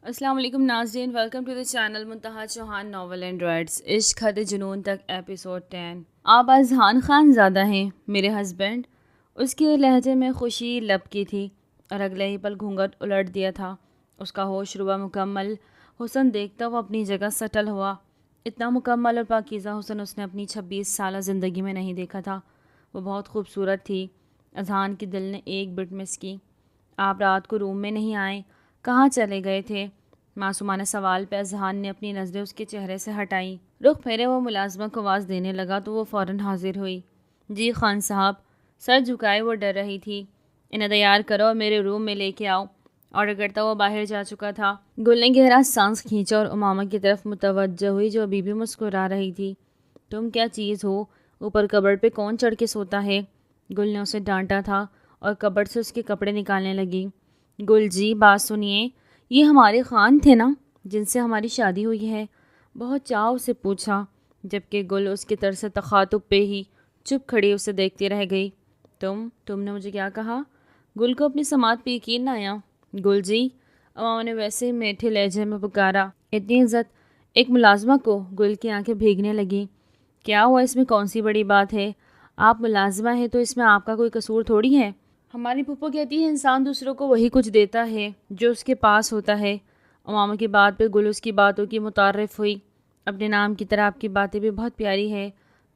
السلام علیکم ناظرین، welcome to the channel Muntaha Chauhan novel and writes Ishq Had جنون تک ایپیسوڈ 10۔ آپ اذہان خان زادہ ہیں میرے ہسبینڈ؟ اس کے لہجے میں خوشی لب کی تھی اور اگلے ہی پل گھونگھٹ الٹ دیا تھا۔ اس کا ہوش روبہ مکمل حسن دیکھتا وہ اپنی جگہ سٹل ہوا۔ اتنا مکمل اور پاکیزہ حسن اس نے اپنی 26 سالہ زندگی میں نہیں دیکھا تھا۔ وہ بہت خوبصورت تھی۔ اذہان کی دل نے ایک بٹ مس کی۔ آپ رات کو روم میں نہیں آئے، کہاں چلے گئے تھے؟ معصومانہ سوال پہ اذہان نے اپنی نظریں اس کے چہرے سے ہٹائیں۔ رخ پھیرے وہ ملازمہ کو آواز دینے لگا تو وہ فوراً حاضر ہوئی۔ جی خان صاحب۔ سر جھکائے وہ ڈر رہی تھی۔ انہیں تیار کرو اور میرے روم میں لے کے آؤ، آرڈر کرتا وہ باہر جا چکا تھا۔ گل نے گہرا سانس کھینچا اور امامہ کی طرف متوجہ ہوئی جو ابھی بھی مسکرا رہی تھی۔ تم کیا چیز ہو؟ اوپر کبرڈ پہ کون چڑھ کے سوتا ہے؟ گل نے اسے ڈانٹا تھا اور کبرڈ سے اس کے کپڑے نکالنے لگی۔ گل جی بات سنیے، یہ ہمارے خان تھے نا جن سے ہماری شادی ہوئی ہے؟ بہت چاؤ سے پوچھا، جبکہ گل اس کی طرف سے تخاطب پہ ہی چپ کھڑی اسے دیکھتی رہ گئی۔ تم نے مجھے کیا کہا؟ گل کو اپنی سماعت پہ یقین نہ آیا۔ گل جی، امامہ نے ویسے میٹھے لہجے میں پکارا۔ اتنی عزت ایک ملازمہ کو؟ گل کی آنکھیں بھیگنے لگیں۔ کیا ہوا، اس میں کون سی بڑی بات ہے؟ آپ ملازمہ ہیں تو اس میں آپ کا کوئی قصور تھوڑی ہے۔ ہماری پھپھو کہتی ہے انسان دوسروں کو وہی کچھ دیتا ہے جو اس کے پاس ہوتا ہے۔ امامہ کی بات پہ گل اس کی باتوں کی متعارف ہوئی۔ اپنے نام کی طرح آپ کی باتیں بھی بہت پیاری ہے،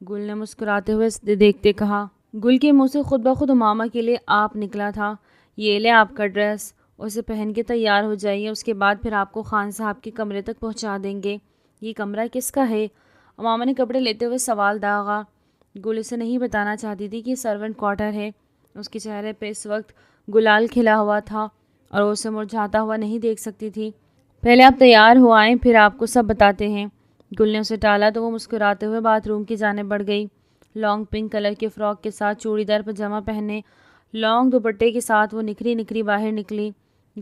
گل نے مسکراتے ہوئے دیکھتے کہا۔ گل کے منہ سے خود بخود امامہ کے لیے آپ نکلا تھا۔ یہ لے آپ کا ڈریس، اسے پہن کے تیار ہو جائیے، اس کے بعد پھر آپ کو خان صاحب کے کمرے تک پہنچا دیں گے۔ یہ کمرہ کس کا ہے؟ امامہ نے کپڑے لیتے ہوئے سوال داغا۔ گل اسے نہیں بتانا چاہتی تھی کہ یہ سرونٹ کوارٹر ہے۔ اس کے چہرے پہ اس وقت گلال کھلا ہوا تھا اور وہ اسے مرجھاتا ہوا نہیں دیکھ سکتی تھی۔ پہلے آپ تیار ہو آئیں، پھر آپ کو سب بتاتے ہیں۔ گل نے اسے ٹالا تو وہ مسکراتے ہوئے باتھ روم کی جانب بڑھ گئی۔ لانگ پنک کلر کے فراک کے ساتھ چوڑی دار پاجامہ پہنے لانگ دوپٹے کے ساتھ وہ نکھری نکھری باہر نکلی۔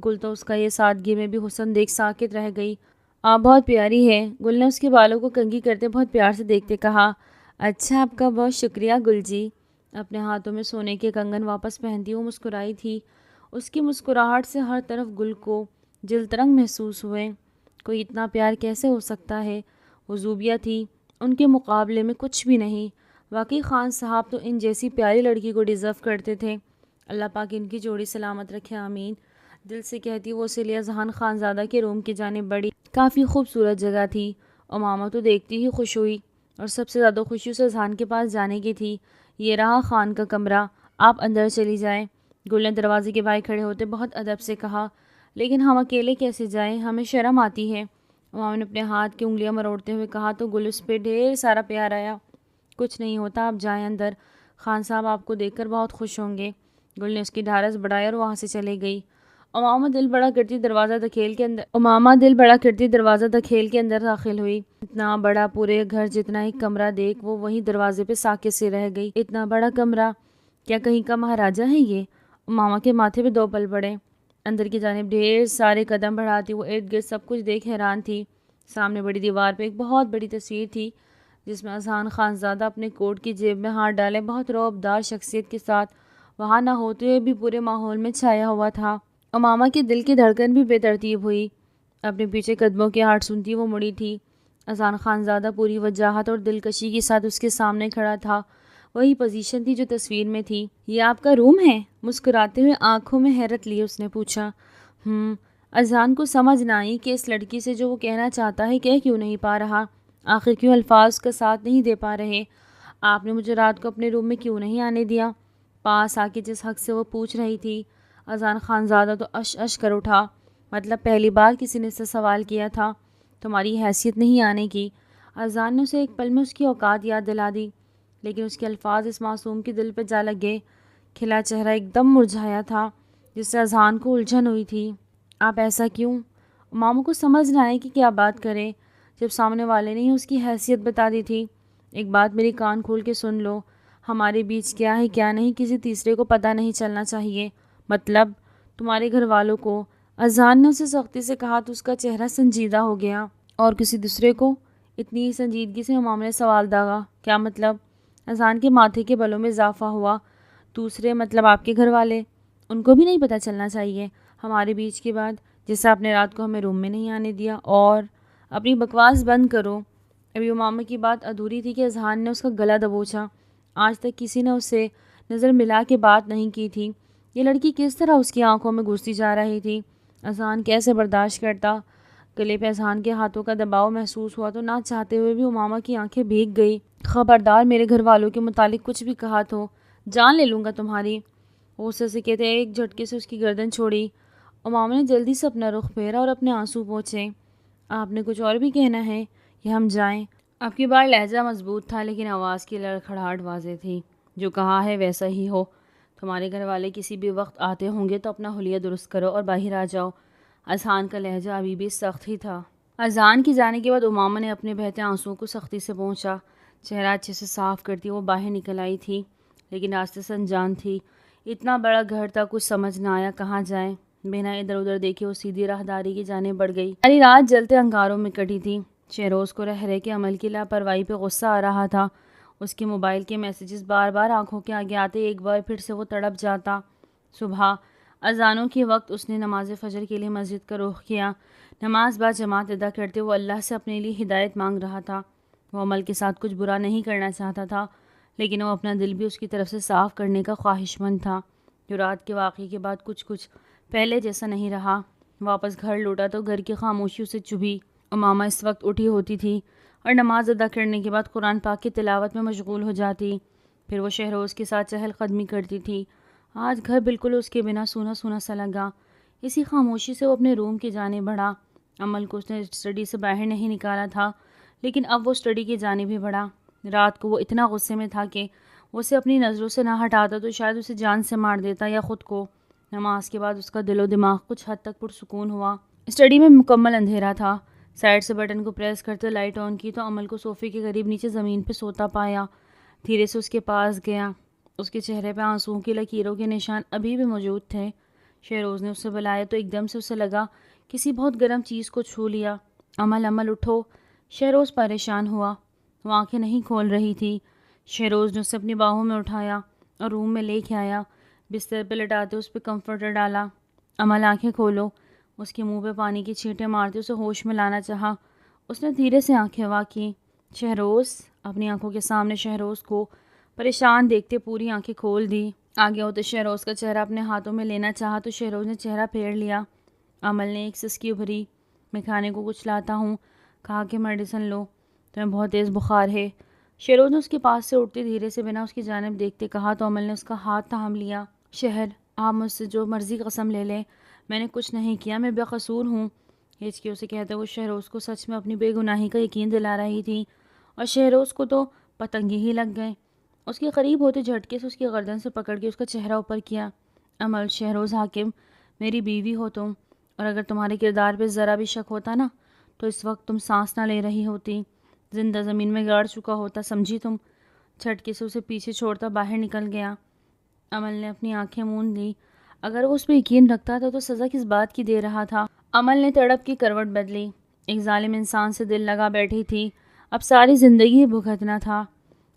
گل تو اس کا یہ سادگی میں بھی حسن دیکھ ساکت رہ گئی۔ آپ بہت پیاری ہے، گل نے اس کے بالوں کو کنگھی کرتے بہت پیار سے دیکھتے کہا۔ اچھا، آپ کا بہت شکریہ گل جی۔ اپنے ہاتھوں میں سونے کے کنگن واپس پہنتی وہ مسکرائی تھی۔ اس کی مسکراہٹ سے ہر طرف گل کو جل ترنگ محسوس ہوئے۔ کوئی اتنا پیار کیسے ہو سکتا ہے؟ وہ زوبیہ تھی، ان کے مقابلے میں کچھ بھی نہیں۔ واقعی خان صاحب تو ان جیسی پیاری لڑکی کو ڈیزرو کرتے تھے۔ اللہ پاک ان کی جوڑی سلامت رکھے، آمین۔ دل سے کہتی وہ اسے لے اذہان خان زادہ کے روم کی جانب بڑھی۔ کافی خوبصورت جگہ تھی۔ امامہ تو دیکھتی ہی خوش ہوئی اور سب سے زیادہ خوشی اسے اذہان کے پاس جانے کی تھی۔ یہ رہا خان کا کمرہ، آپ اندر چلی جائیں۔ گل نے دروازے کے باہر کھڑے ہوتے بہت ادب سے کہا۔ لیکن ہم اکیلے کیسے جائیں؟ ہمیں شرم آتی ہے۔ امامہ نے اپنے ہاتھ کی انگلیاں مروڑتے ہوئے کہا تو گل اس پہ ڈھیر سارا پیار آیا۔ کچھ نہیں ہوتا، آپ جائیں اندر، خان صاحب آپ کو دیکھ کر بہت خوش ہوں گے۔ گل نے اس کی ڈھارس بڑھایا اور وہاں سے چلے گئی۔ امامہ دل بڑا کرتی دروازہ دھکیل کے اندر داخل ہوئی۔ اتنا بڑا، پورے گھر جتنا ایک کمرہ دیکھ وہ وہیں دروازے پہ ساکت سے رہ گئی۔ اتنا بڑا کمرہ، کیا کہیں کا مہاراجہ ہے یہ؟ امامہ کے ماتھے پہ دو پل پڑے۔ اندر کی جانب ڈھیر سارے قدم بڑھاتی وہ ارد گرد سب کچھ دیکھ حیران تھی۔ سامنے بڑی دیوار پہ ایک بہت بڑی تصویر تھی جس میں اذہان خان زادہ اپنے کوٹ کی جیب میں ہاتھ ڈالے بہت رعبدار شخصیت کے ساتھ وہاں نہ ہوتے ہوئے بھی پورے ماحول میں چھایا ہوا تھا۔ امامہ کی دل کی دھڑکن بھی بے ترتیب ہوئی۔ اپنے پیچھے قدموں کی آہٹ سنتی وہ مڑی تھی۔ اذہان خان زادہ پوری وجاہت اور دلکشی کے ساتھ اس کے سامنے کھڑا تھا۔ وہی پوزیشن تھی جو تصویر میں تھی۔ یہ آپ کا روم ہے؟ مسکراتے ہوئے آنکھوں میں حیرت لیے اس نے پوچھا۔ اذہان کو سمجھ نہ آئی کہ اس لڑکی سے جو وہ کہنا چاہتا ہے کہہ کیوں نہیں پا رہا، آخر کیوں الفاظ کا ساتھ نہیں دے پا رہے۔ آپ نے مجھے رات کو اپنے روم میں کیوں نہیں آنے دیا؟ پاس آ کے جس حق سے وہ پوچھ رہی تھی، اذہان خان زادہ تو اش کر اٹھا۔ مطلب پہلی بار کسی نے اس سے سوال کیا تھا، تمہاری حیثیت نہیں آنے کی؟ اذہان نے اسے ایک پل میں اس کی اوقات یاد دلا دی، لیکن اس کے الفاظ اس معصوم کے دل پہ جا لگے۔ کھلا چہرہ ایک دم مرجھایا تھا جس سے اذہان کو الجھن ہوئی تھی۔ آپ ایسا کیوں؟ اماموں کو سمجھ نہ آئے کہ کیا بات کرے جب سامنے والے نے ہی اس کی حیثیت بتا دی تھی۔ ایک بات میری کان کھول کے سن لو، ہمارے بیچ کیا ہے کیا نہیں کسی تیسرے کو پتہ نہیں چلنا چاہیے۔ مطلب تمہارے گھر والوں کو؟ اذہان نے اسے سختی سے کہا تو اس کا چہرہ سنجیدہ ہو گیا۔ اور کسی دوسرے کو؟ اتنی سنجیدگی سے امامہ نے سوال داغا۔ کیا مطلب؟ اذہان کے ماتھے کے بلوں میں اضافہ ہوا۔ دوسرے مطلب آپ کے گھر والے؟ ان کو بھی نہیں پتہ چلنا چاہیے ہمارے بیچ کی بات؟ جیسے آپ نے رات کو ہمیں روم میں نہیں آنے دیا، اور اپنی بکواس بند کرو۔ ابھی امامہ کی بات ادھوری تھی کہ اذہان نے اس کا گلا دبوچا۔ آج تک کسی نے اسے نظر ملا کے بات نہیں کی تھی۔ یہ لڑکی کس طرح اس کی آنکھوں میں گھستی جا رہی تھی، اذہان کیسے برداشت کرتا؟ گلے پہ اذہان کے ہاتھوں کا دباؤ محسوس ہوا تو نہ چاہتے ہوئے بھی امامہ کی آنکھیں بھیگ گئی۔ خبردار میرے گھر والوں کے متعلق کچھ بھی کہا تو جان لے لوں گا تمہاری۔ غصے سے کہتے ایک جھٹکے سے اس کی گردن چھوڑی۔ امامہ نے جلدی سے اپنا رخ پھیرا اور اپنے آنسو پوچھے۔ آپ نے کچھ اور بھی کہنا ہے یا ہم جائیں؟ اب کی بار لہجہ مضبوط تھا لیکن آواز کی لڑکھڑاہٹ واضح تھی۔ جو کہا ہے ویسا ہی ہو۔ تمہارے گھر والے کسی بھی وقت آتے ہوں گے تو اپنا حلیہ درست کرو اور باہر آ جاؤ۔ اذہان کا لہجہ ابھی بھی سخت ہی تھا۔ اذہان کی جانے کے بعد امامہ نے اپنے بہتے آنسوؤں کو سختی سے پہنچا۔ چہرہ اچھے سے صاف کرتی وہ باہر نکل آئی تھی، لیکن راستے سے انجان تھی۔ اتنا بڑا گھر تھا، کچھ سمجھ نہ آیا کہاں جائیں۔ بنا ادھر ادھر دیکھے وہ سیدھی راہداری کی جانب بڑھ گئی۔ ساری رات جلتے انگاروں میں کٹی تھی۔ شہروز کو رہ رہ کے عمل کی لاپرواہی پہ غصہ آ رہا تھا۔ اس کے موبائل کے میسیجز بار بار آنکھوں کے آگے آتے، ایک بار پھر سے وہ تڑپ جاتا۔ صبح اذانوں کے وقت اس نے نماز فجر کے لیے مسجد کا رخ کیا۔ نماز با جماعت ادا کرتے وہ اللہ سے اپنے لیے ہدایت مانگ رہا تھا۔ وہ عمل کے ساتھ کچھ برا نہیں کرنا چاہتا تھا، لیکن وہ اپنا دل بھی اس کی طرف سے صاف کرنے کا خواہش مند تھا۔ جو رات کے واقعے کے بعد کچھ پہلے جیسا نہیں رہا۔ واپس گھر لوٹا تو گھر کی خاموشی اسے چبھی۔ امامہ اس وقت اٹھی ہوتی تھی اور نماز ادا کرنے کے بعد قرآن پاک کی تلاوت میں مشغول ہو جاتی۔ پھر وہ شہروز کے ساتھ چہل قدمی کرتی تھی۔ آج گھر بالکل اس کے بنا سونا سونا سا لگا۔ اسی خاموشی سے وہ اپنے روم کی جانب بڑھا۔ عمل کو اس نے اسٹڈی سے باہر نہیں نکالا تھا، لیکن اب وہ اسٹڈی کی جانب ہی بڑھا۔ رات کو وہ اتنا غصے میں تھا کہ وہ اسے اپنی نظروں سے نہ ہٹاتا تو شاید اسے جان سے مار دیتا یا خود کو۔ نماز کے بعد اس کا دل و دماغ کچھ حد تک پرسکون ہوا۔ اسٹڈی میں مکمل اندھیرا تھا۔ سائڈ سے بٹن کو پریس کرتے لائٹ آن کی تو عمل کو صوفے کے قریب نیچے زمین پہ سوتا پایا۔ دھیرے سے اس کے پاس گیا۔ اس کے چہرے پہ آنسوؤں کی لکیروں کے نشان ابھی بھی موجود تھے۔ شہروز نے اسے بلایا تو ایک دم سے اسے لگا کسی بہت گرم چیز کو چھو لیا۔ عمل اٹھو۔ شہروز پریشان ہوا۔ وہ آنکھیں نہیں کھول رہی تھی۔ شہروز نے اسے اپنی باہوں میں اٹھایا اور روم میں لے کے آیا۔ بستر پہ لٹاتے اس پہ کمفرٹر ڈالا۔ عمل آنکھیں کھولو۔ اس کے منہ پہ پانی کی چھینٹیں مارتے اسے ہوش میں لانا چاہا۔ اس نے دھیرے سے آنکھیں وا کی۔ شہروز، اپنی آنکھوں کے سامنے شہروز کو پریشان دیکھتے پوری آنکھیں کھول دی۔ آگے ہوتے شہروز کا چہرہ اپنے ہاتھوں میں لینا چاہا تو شہروز نے چہرہ پھیر لیا۔ عمل نے ایک سسکی ابھری۔ میں کھانے کو کچھ لاتا ہوں، کہا کہ میڈیسن لو، تمہیں بہت تیز بخار ہے۔ شہروز نے اس کے پاس سے اٹھتے دھیرے سے بنا اس کی جانب دیکھتے کہا تو عمل نے اس کا ہاتھ تھام لیا۔ شہر، آپ مجھ سے جو مرضی قسم لے لیں، میں نے کچھ نہیں کیا، میں بے قصور ہوں۔ ہچکیوں سے کہتے وہ شہروز کو سچ میں اپنی بے گناہی کا یقین دلا رہی تھی، اور شہروز کو تو پتنگے ہی لگ گئے۔ اس کے قریب ہوتے جھٹکے سے اس کی گردن سے پکڑ کے اس کا چہرہ اوپر کیا۔ عمل، شہروز حاکم، میری بیوی ہو تم، اور اگر تمہارے کردار پہ ذرا بھی شک ہوتا نا تو اس وقت تم سانس نہ لے رہی ہوتی، زندہ زمین میں گاڑ چکا ہوتا، سمجھی تم؟ جھٹکے سے اسے پیچھے چھوڑتا باہر نکل گیا۔ عمل نے اپنی آنکھیں موند لی۔ اگر وہ اس پہ یقین رکھتا تھا تو سزا کس بات کی دے رہا تھا؟ عمل نے تڑپ کی کروٹ بدلی۔ ایک ظالم انسان سے دل لگا بیٹھی تھی، اب ساری زندگی بھگتنا تھا۔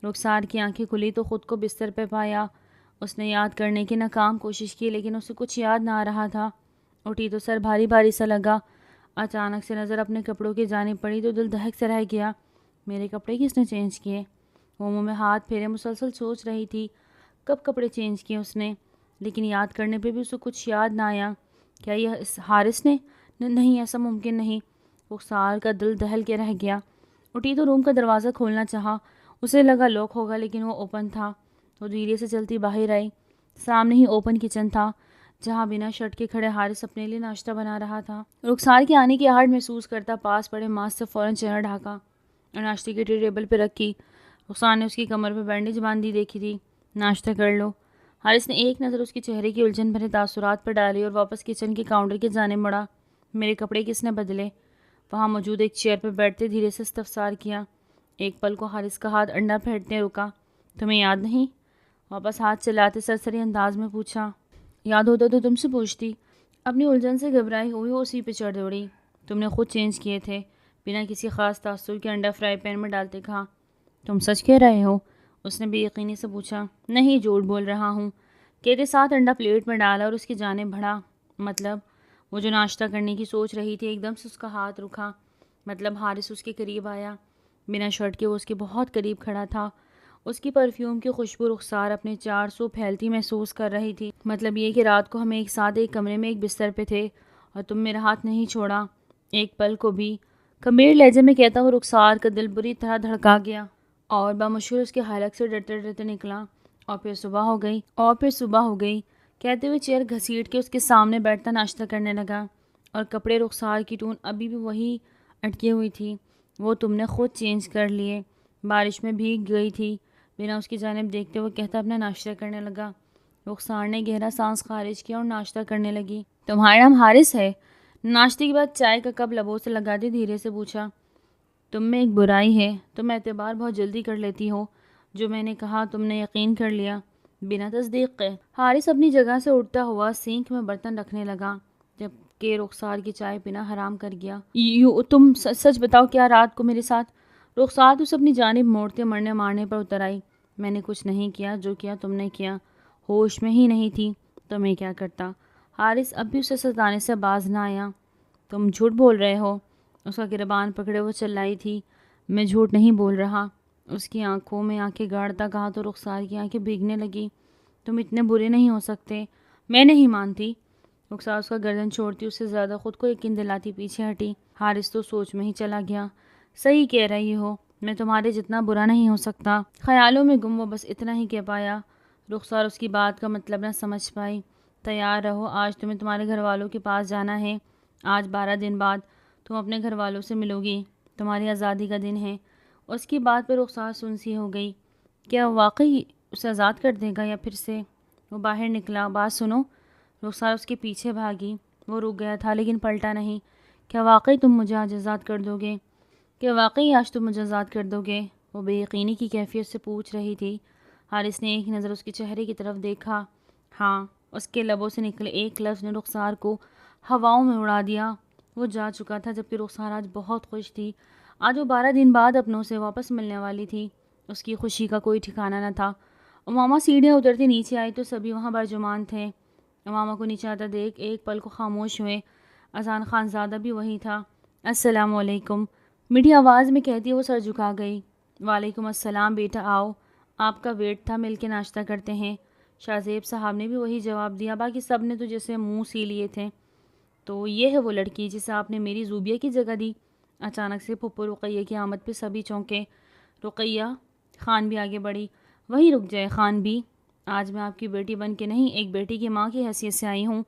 رخسار کی آنکھیں کھلی تو خود کو بستر پہ پایا۔ اس نے یاد کرنے کی ناکام کوشش کی لیکن اسے کچھ یاد نہ آ رہا تھا۔ اٹھی تو سر بھاری بھاری سا لگا۔ اچانک سے نظر اپنے کپڑوں کی جانب پڑی تو دل دہک سے رہ گیا۔ میرے کپڑے کس نے چینج کیے؟ وہ منہ میں ہاتھ پھیرے مسلسل سوچ رہی تھی کب کپڑے چینج کیے اس نے، لیکن یاد کرنے پہ بھی اسے کچھ یاد نہ آیا۔ کیا یہ حارث نے؟ نہیں، ایسا ممکن نہیں۔ رخسار کا دل دہل کے رہ گیا۔ اٹھی تو روم کا دروازہ کھولنا چاہا، اسے لگا لاک ہوگا لیکن وہ اوپن تھا۔ وہ دھیرے سے چلتی باہر آئی۔ سامنے ہی اوپن کچن تھا جہاں بنا شرٹ کے کھڑے حارث اپنے لیے ناشتہ بنا رہا تھا۔ رخسار کے آنے کی آہٹ محسوس کرتا پاس پڑے ماسک سے فوراً چہرہ ڈھانکا اور ناشتے کی ٹرے ٹیبل پہ رکھی۔ رخسار نے اس کی کمر پہ بینڈیج باندھی دیکھی تھی۔ ناشتہ کر لو۔ حارث نے ایک نظر اس کے چہرے کی الجھن بھرے تاثرات پر ڈالی اور واپس کچن کے کاؤنٹر کی جانب مڑا۔ میرے کپڑے کس نے بدلے؟ وہاں موجود ایک چیئر پہ بیٹھتے دھیرے سے استفسار کیا۔ ایک پل کو حارث کا ہاتھ انڈا پھیرتے رکا۔ تمہیں یاد نہیں؟ واپس ہاتھ چلاتے سرسری انداز میں پوچھا۔ یاد ہوتا تو تم سے پوچھتی۔ اپنی الجھن سے گھبرائی ہوئی وہ اسی پہ چڑھ دوڑی۔ تم نے خود چینج کیے تھے، بنا کسی خاص تاثر کے انڈا فرائی پین میں ڈالتے کہا۔ تم سچ کہہ رہے ہو؟ اس نے بے یقینی سے پوچھا۔ نہیں، جھوٹ بول رہا ہوں، کہتے ساتھ انڈا پلیٹ میں ڈالا اور اس کی جانب بڑھا۔ مطلب؟ وہ جو ناشتہ کرنے کی سوچ رہی تھی، ایک دم سے اس کا ہاتھ رکا، مطلب حارث اس کے قریب آیا، بنا شرٹ کے وہ اس کے بہت قریب کھڑا تھا۔ اس کی پرفیوم کی خوشبو رخسار اپنے 400 پھیلتی محسوس کر رہی تھی۔ مطلب یہ کہ رات کو ہم ایک ساتھ ایک کمرے میں ایک بستر پہ تھے اور تم میرا ہاتھ نہیں چھوڑا ایک پل کو بھی۔ کمیر لہجے میں کہتا ہوا رخسار کا دل بری طرح دھڑکا گیا اور بامشہور اس کے حلق سے ڈرتے ڈرتے نکلا۔ اور پھر صبح ہو گئی کہتے ہوئے چیئر گھسیٹ کے اس کے سامنے بیٹھتا ناشتہ کرنے لگا، اور کپڑے رخسار کی ٹون ابھی بھی وہی اٹکی ہوئی تھی، وہ تم نے خود چینج کر لیے، بارش میں بھیگ گئی تھی۔ بنا اس کی جانب دیکھتے ہوئے کہتا اپنا ناشتہ کرنے لگا۔ رخسار نے گہرا سانس خارج کیا اور ناشتہ کرنے لگی۔ تمہارا نام حارث ہے؟ ناشتے کے بعد چائے کا کپ لبوں سے لگاتے دھیرے سے پوچھا۔ تم میں ایک برائی ہے، تم اعتبار بہت جلدی کر لیتی ہو، جو میں نے کہا تم نے یقین کر لیا بنا تصدیق کے۔ حارث اپنی جگہ سے اٹھتا ہوا سینک میں برتن رکھنے لگا، جبکہ رخسار کی چائے پینا حرام کر گیا۔ تم سچ بتاؤ، کیا رات کو میرے ساتھ؟ رخسار اسے اپنی جانب موڑتے مرنے مارنے پر اتر آئی۔ میں نے کچھ نہیں کیا، جو کیا تم نے کیا، ہوش میں ہی نہیں تھی تو میں کیا کرتا؟ حارث اب بھی اسے ستانے سے باز نہ آیا۔ تم جھوٹ بول رہے ہو، اس کا گربان پکڑے وہ چلائی تھی۔ میں جھوٹ نہیں بول رہا۔ اس کی آنکھوں میں آنکھیں گاڑتا کہا تو رخسار کی آنکھیں بھیگنے لگی۔ تم اتنے برے نہیں ہو سکتے، میں نہیں مانتی۔ رخسار اس کا گردن چھوڑتی اس سے زیادہ خود کو یقین دلاتی پیچھے ہٹی۔ حارث تو سوچ میں ہی چلا گیا۔ صحیح کہہ رہی ہو، میں تمہارے جتنا برا نہیں ہو سکتا۔ خیالوں میں گم وہ بس اتنا ہی کہہ پایا۔ رخسار اس کی بات کا مطلب نہ سمجھ پائی۔ تیار رہو، آج تمہیں تمہارے گھر والوں کے پاس جانا ہے۔ آج 12 دن بعد تم اپنے گھر والوں سے ملو گی، تمہاری آزادی کا دن ہے۔ اس کی بات پہ رخسار سنسی ہو گئی۔ کیا واقعی اسے آزاد کر دے گا یا پھر سے؟ وہ باہر نکلا۔ بات سنو۔ رخسار اس کے پیچھے بھاگی۔ وہ رک گیا تھا لیکن پلٹا نہیں۔ کیا واقعی تم مجھے آج آزاد کر دو گے؟ کیا واقعی آج تم مجھے آزاد کر دو گے؟ وہ بے یقینی کی کیفیت سے پوچھ رہی تھی۔ حارث نے ایک نظر اس کے چہرے کی طرف دیکھا۔ ہاں۔ اس کے لبوں سے نکلے ایک لفظ نے رخسار کو ہواؤں میں اڑا دیا۔ وہ جا چکا تھا جبکہ رخسار آج بہت خوش تھی۔ آج وہ 12 دن بعد اپنوں سے واپس ملنے والی تھی۔ اس کی خوشی کا کوئی ٹھکانہ نہ تھا۔ امامہ سیڑھیاں اترتی نیچے آئی تو سبھی وہاں برجمان تھے۔ امامہ کو نیچے آتا دیکھ ایک پل کو خاموش ہوئے۔ اذان خان زادہ بھی وہی تھا۔ السلام علیکم، میٹھی آواز میں کہتی وہ سر جھکا گئی۔ وعلیکم السلام بیٹا، آؤ، آپ کا ویٹ تھا، مل کے ناشتہ کرتے ہیں۔ شاہ زیب صاحب نے بھی وہی جواب دیا۔ باقی سب نے تو جیسے منہ سی لیے تھے۔ تو یہ ہے وہ لڑکی جسے آپ نے میری زوبیہ کی جگہ دی؟ اچانک سے پھپھو رقیہ کی آمد پہ سبھی چونکے۔ رقیہ؟ خان بھی آگے بڑھی۔ وہیں رک جائے خان بھی، آج میں آپ کی بیٹی بن کے نہیں، ایک بیٹی کی ماں کی حیثیت سے آئی ہوں۔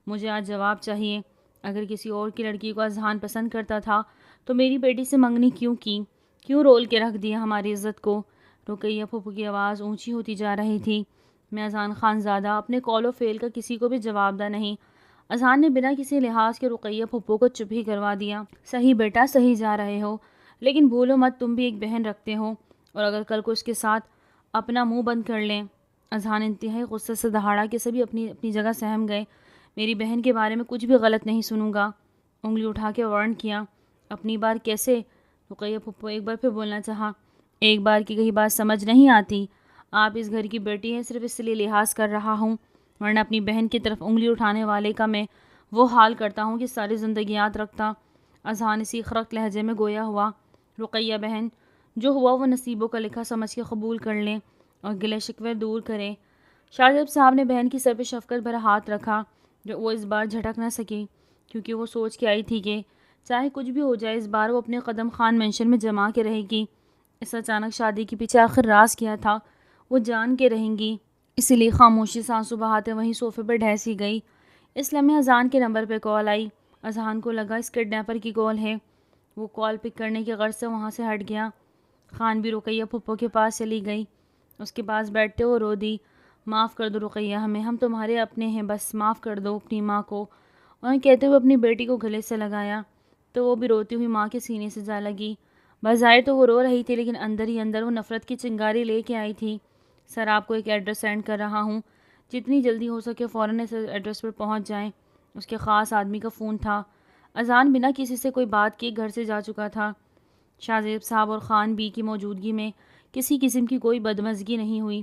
مجھے آج جواب چاہیے۔ اگر کسی اور کی لڑکی کو اذہان پسند کرتا تھا تو میری بیٹی سے منگنی کیوں کی؟ کیوں رول کے رکھ دیا ہماری عزت کو؟ رقیہ پھپھو کی آواز اونچی ہوتی جا رہی تھی۔ میں اذان خان زادہ اپنے قول و فعل کا کسی کو بھی جواب دہ نہیں۔ اذان نے بنا کسی لحاظ کے رقیہ پھپھو کو چپ ہی کروا دیا۔ صحیح بیٹا، صحیح جا رہے ہو، لیکن بھولو مت تم بھی ایک بہن رکھتے ہو، اور اگر کل کو اس کے ساتھ اپنا منہ بند کر لیں۔ اذان انتہائی غصے سے دہاڑا کہ سبھی اپنی اپنی جگہ سہم گئے۔ میری بہن کے بارے میں کچھ بھی غلط نہیں سنوں گا، انگلی اٹھا کے وارن کیا۔ اپنی بار کیسے؟ رقیہ پھپھو ایک بار پھر بولنا چاہا۔ ایک بار کی کہیں بات سمجھ نہیں آتی؟ آپ اس گھر کی بیٹی ہیں، صرف اس لیے لحاظ کر رہا ہوں، ورنہ اپنی بہن کی طرف انگلی اٹھانے والے کا میں وہ حال کرتا ہوں کہ ساری زندگی یاد رکھتا۔ اذان اسی خرق لہجے میں گویا ہوا۔ رقیہ بہن، جو ہوا وہ نصیبوں کا لکھا سمجھ کے قبول کر لیں اور گلے شکوے دور کریں۔ شاہ زیب صاحب نے بہن کی سر پہ شفقت بھرا ہاتھ رکھا، جو وہ اس بار جھٹک نہ سکی، کیونکہ وہ سوچ کے آئی تھی کہ چاہے کچھ بھی ہو جائے اس بار وہ اپنے قدم خان مینشن میں جما کے رہے گی۔ اس اچانک شادی کے پیچھے آخر راز کیا تھا، وہ جان کے رہیں گی۔ اسی لیے خاموشی سے آنسو بہاتے وہیں صوفے پہ ڈھیسی گئی۔ اس لمحے اذان کے نمبر پہ کال آئی۔ اذان کو لگا اس کڈنیپر کی کال ہے۔ وہ کال پک کرنے کی غرض سے وہاں سے ہٹ گیا۔ خان بھی رقیہ پھپھو کے پاس چلی گئی۔ اس کے پاس بیٹھتے وہ رو دی۔ معاف کر دو رقیہ ہمیں، ہم تمہارے اپنے ہیں، بس معاف کر دو اپنی ماں کو۔ انہیں کہتے ہوئے اپنی بیٹی کو گلے سے لگایا تو وہ بھی روتی ہوئی ماں کے سینے سے جا لگی۔ بظاہر تو وہ رو رہی تھی لیکن اندر ہی اندر وہ نفرت کی چنگاری لے کے آئی تھی۔ سر آپ کو ایک ایڈریس سینڈ کر رہا ہوں، جتنی جلدی ہو سکے فوراً اس ایڈریس پر پہنچ جائیں۔ اس کے خاص آدمی کا فون تھا۔ اذان بنا کسی سے کوئی بات کیے گھر سے جا چکا تھا۔ شاہ زیب صاحب اور خان بی کی موجودگی میں کسی قسم کی کوئی بدمزگی نہیں ہوئی،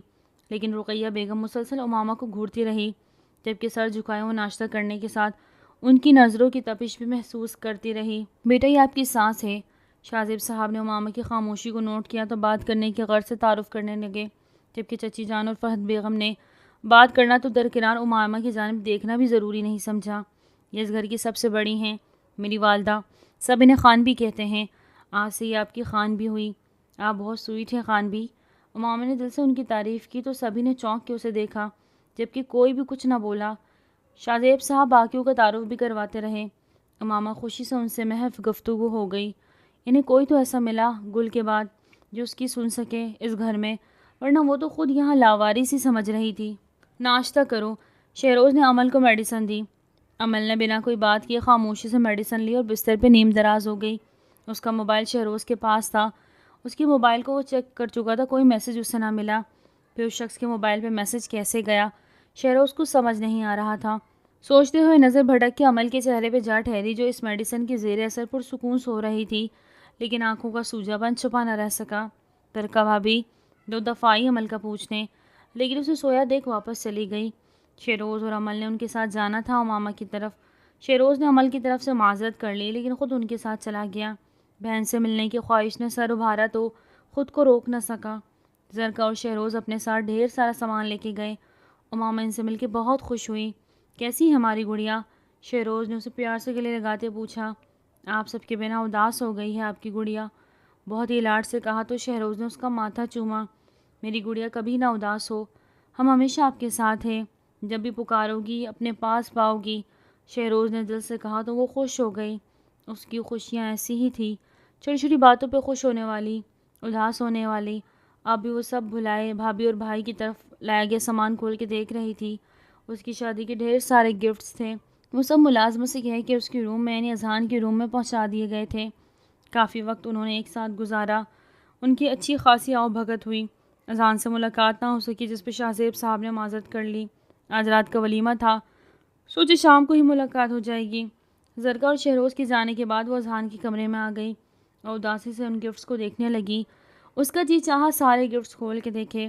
لیکن رقیہ بیگم مسلسل امامہ کو گھورتی رہی، جبکہ سر جھکائے وہ ناشتہ کرنے کے ساتھ ان کی نظروں کی تپش بھی محسوس کرتی رہی۔ بیٹا یہ آپ کی سانس ہے۔ شاہ زیب صاحب نے امامہ کی خاموشی کو نوٹ کیا تو بات کرنے کے غرض سے تعارف کرنے لگے، جبکہ چچی جان اور فرحت بیگم نے بات کرنا تو درکنار امامہ کی جانب دیکھنا بھی ضروری نہیں سمجھا۔ یہ اس گھر کی سب سے بڑی ہیں میری والدہ، سب انہیں خان بھی کہتے ہیں۔ آج سے یہ آپ کی خان بھی ہوئی۔ آپ بہت سویٹ ہیں خان بھی۔ امامہ نے دل سے ان کی تعریف کی تو سبھی نے چونک کے اسے دیکھا، جبکہ کوئی بھی کچھ نہ بولا۔ شاہ زیب صاحب باقیوں کا تعارف بھی کرواتے رہے۔ امامہ خوشی سے ان سے محض گفتگو ہو گئی۔ انہیں کوئی تو ایسا ملا گل کے بعد جو اس کی سن سکے اس گھر میں، ورنہ وہ تو خود یہاں لاواری سی سمجھ رہی تھی۔ ناشتہ کرو۔ شہروز نے عمل کو میڈیسن دی۔ عمل نے بنا کوئی بات کیے خاموشی سے میڈیسن لی اور بستر پہ نیم دراز ہو گئی۔ اس کا موبائل شہروز کے پاس تھا۔ اس کے موبائل کو وہ چیک کر چکا تھا، کوئی میسج اس سے نہ ملا۔ پھر اس شخص کے موبائل پہ میسج کیسے گیا شہروز کو سمجھ نہیں آ رہا تھا۔ سوچتے ہوئے نظر بھٹک کے عمل کے چہرے پہ جا ٹھہری جو اس میڈیسن کی زیر اثر پرسکون سو رہی تھی، لیکن آنکھوں کا سوجا بند چھپا نہ رہ سکا۔ ترکا بھابی 2 دفعہ آئی عمل کا پوچھنے، لیکن اسے سویا دیکھ واپس چلی گئی۔ شہروز اور عمل نے ان کے ساتھ جانا تھا امامہ کی طرف۔ شہروز نے عمل کی طرف سے معذرت کر لی، لیکن خود ان کے ساتھ چلا گیا۔ بہن سے ملنے کی خواہش نے سر ابھارا تو خود کو روک نہ سکا۔ زرکا اور شہروز اپنے ساتھ ڈھیر سارا سامان لے کے گئے۔ امامہ ان سے مل کے بہت خوش ہوئی۔ کیسی ہے ہماری گڑیا؟ شہروز نے اسے پیار سے گلے لگاتے پوچھا۔ آپ سب کے بنا اداس ہو گئی ہے آپ کی گڑیا، بہت ہی لاڈ سے کہا تو شہروز نے اس کا ماتھا چوما۔ میری گڑیا کبھی نہ اداس ہو، ہم ہمیشہ آپ کے ساتھ ہیں، جب بھی پکارو گی اپنے پاس پاؤ گی۔ شہروز نے دل سے کہا تو وہ خوش ہو گئی۔ اس کی خوشیاں ایسی ہی تھی، چھوٹی چھوٹی باتوں پہ خوش ہونے والی، اداس ہونے والی۔ اب بھی وہ سب بھلائے بھابھی اور بھائی کی طرف لایا گیا سامان کھول کے دیکھ رہی تھی۔ اس کی شادی کے ڈھیر سارے گفٹس تھے، وہ سب ملازمت سے کہہ کے اس کے روم میں یعنی اذہان کے روم میں پہنچا دیے گئے تھے۔ کافی وقت انہوں نے ایک ساتھ گزارا۔ ان کی اچھی خاصی آؤ بھگت ہوئی۔ اذہان سے ملاقات نہ ہو سکی، جس پہ شاہ زیب صاحب نے معذرت کر لی۔ آج رات کا ولیمہ تھا، سوچے شام کو ہی ملاقات ہو جائے گی۔ زرکا اور شہروز کے جانے کے بعد وہ اذہان کے کمرے میں آ گئی اور اداسی سے ان گفٹس کو دیکھنے لگی۔ اس کا جی چاہا سارے گفٹس کھول کے دیکھے،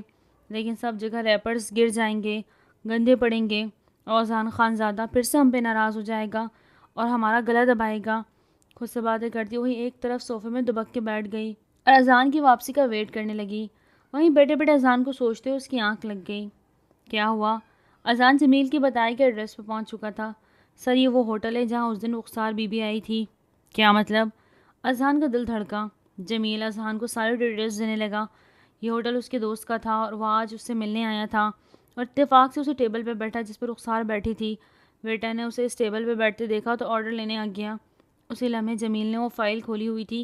لیکن سب جگہ ریپرز گر جائیں گے، گندے پڑیں گے، اور اذہان خان زادہ پھر سے ہم پہ ناراض ہو جائے گا اور ہمارا گلا دبائے گا۔ خود سے باتیں کرتی وہی ایک طرف صوفے میں دبک کے بیٹھ گئی اور اذہان کی واپسی کا ویٹ کرنے لگی۔ وہیں بیٹے بیٹے اذہان کو سوچتے اس کی آنکھ لگ گئی۔ کیا ہوا؟ اذہان جمیل کی بتائی کے ایڈریس پہ پہنچ چکا تھا۔ سر یہ وہ ہوٹل ہے جہاں اس دن رخسار بی بی آئی تھی۔ کیا مطلب؟ اذہان کا دل دھڑکا۔ جمیل اذہان کو سارے ڈیٹیلز دینے لگا۔ یہ ہوٹل اس کے دوست کا تھا اور وہ آج اس سے ملنے آیا تھا اور اتفاق سے اسے ٹیبل پہ بیٹھا جس پہ رخسار بیٹھی تھی۔ ویٹر نے اسے اس ٹیبل پہ بیٹھتے دیکھا تو آرڈر لینے آ گیا۔ اسی لمحے جمیل نے وہ فائل کھولی ہوئی تھی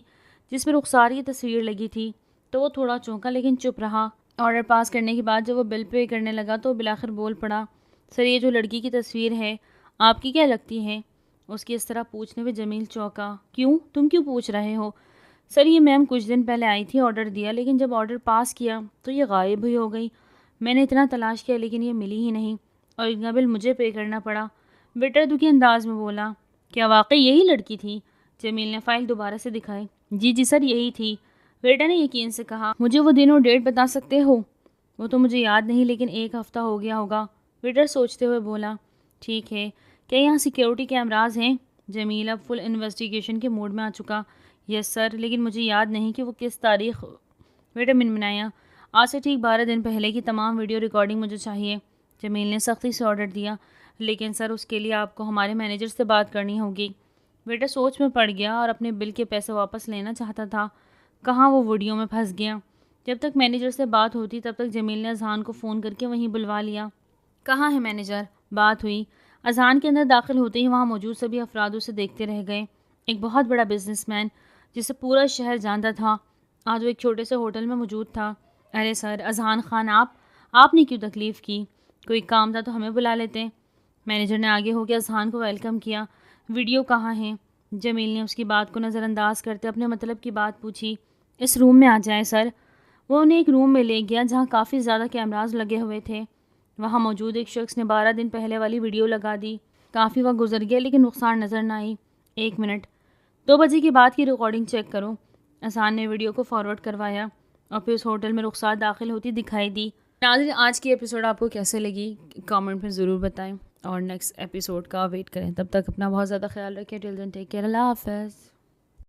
جس پہ رخسار کی تصویر لگی تھی تو وہ تھوڑا چونکا لیکن چپ رہا۔ آرڈر پاس کرنے کے بعد جب وہ بل پے کرنے لگا تو بالآخر بول پڑا، سر یہ جو لڑکی کی تصویر ہے آپ کی کیا لگتی ہے؟ اس کی اس طرح پوچھنے پہ جمیل چونکا۔ کیوں؟ تم کیوں پوچھ رہے ہو؟ سر یہ میم کچھ دن پہلے آئی تھی، آرڈر دیا، لیکن جب آرڈر پاس کیا تو یہ غائب ہی ہو گئی۔ میں نے اتنا تلاش کیا لیکن یہ ملی ہی نہیں اور اتنا بل مجھے پے کرنا پڑا۔ ویٹر دکھی انداز میں بولا، کیا واقعی یہی لڑکی تھی؟ جمیل نے فائل دوبارہ سے دکھائی۔ جی سر یہی تھی۔ ویٹر نے یقین سے کہا، مجھے وہ دن اور ڈیٹ بتا سکتے ہو؟ وہ تو مجھے یاد نہیں لیکن 1 ہفتہ ہو گیا ہوگا۔ ویٹر سوچتے ہوئے بولا، ٹھیک ہے، کیا یہاں سیکیورٹی کیمراز ہیں؟ جمیل اب فل انویسٹیگیشن کے موڈ میں آ چکا۔ یس سر، لیکن مجھے یاد نہیں کہ وہ کس تاریخ۔ ویٹر منمنایا، آج سے ٹھیک 12 دن پہلے کی تمام ویڈیو ریکارڈنگ مجھے چاہیے۔ جمیل نے سختی سے آرڈر دیا، لیکن سر اس کے لیے آپ کو ہمارے مینیجر سے بات کرنی ہوگی۔ ویٹر سوچ میں پڑ گیا اور اپنے بل کے پیسے واپس لینا چاہتا تھا، کہاں وہ ویڈیو میں پھنس گیا۔ جب تک مینیجر سے بات ہوتی تب تک جمیل نے اذہان کو فون کر کے وہیں بلوا لیا۔ کہاں ہے مینیجر؟ بات ہوئی۔ اذہان کے اندر داخل ہوتے ہی وہاں موجود سبھی افراد اسے دیکھتے رہ گئے۔ ایک بہت بڑا بزنس مین جسے پورا شہر جانتا تھا، آج وہ ایک چھوٹے سے ہوٹل میں موجود تھا۔ ارے سر، اذہان خان آپ نے کیوں تکلیف کی؟ کوئی کام تھا تو ہمیں بلا لیتے۔ مینیجر نے آگے ہو کے اذہان کو ویلکم کیا۔ ویڈیو کہاں ہے؟ جمیل نے اس کی بات کو نظر انداز کرتے اپنے مطلب کی بات پوچھی۔ اس روم میں آ جائیں سر۔ وہ انہیں ایک روم میں لے گیا جہاں کافی زیادہ کیمراز لگے ہوئے تھے۔ وہاں موجود ایک شخص نے 12 دن پہلے والی ویڈیو لگا دی۔ کافی وقت گزر گیا لیکن رخسار نظر نہ آئی۔ 1 منٹ، 2 بجے کے بعد کی ریکارڈنگ چیک کرو۔ اذہان نے ویڈیو کو فارورڈ کروایا اور پھر اس ہوٹل میں رخسار داخل ہوتی دکھائی دی۔ ناظرین، آج کی ایپیسوڈ آپ کو کیسے لگی کامنٹ میں ضرور بتائیں۔ اور نیکسٹ ایپیسوڈ کا ویٹ کریں. تب تک اپنا بہت زیادہ خیال رکھیں. ٹل دین ٹیک کیئر. اللہ حافظ.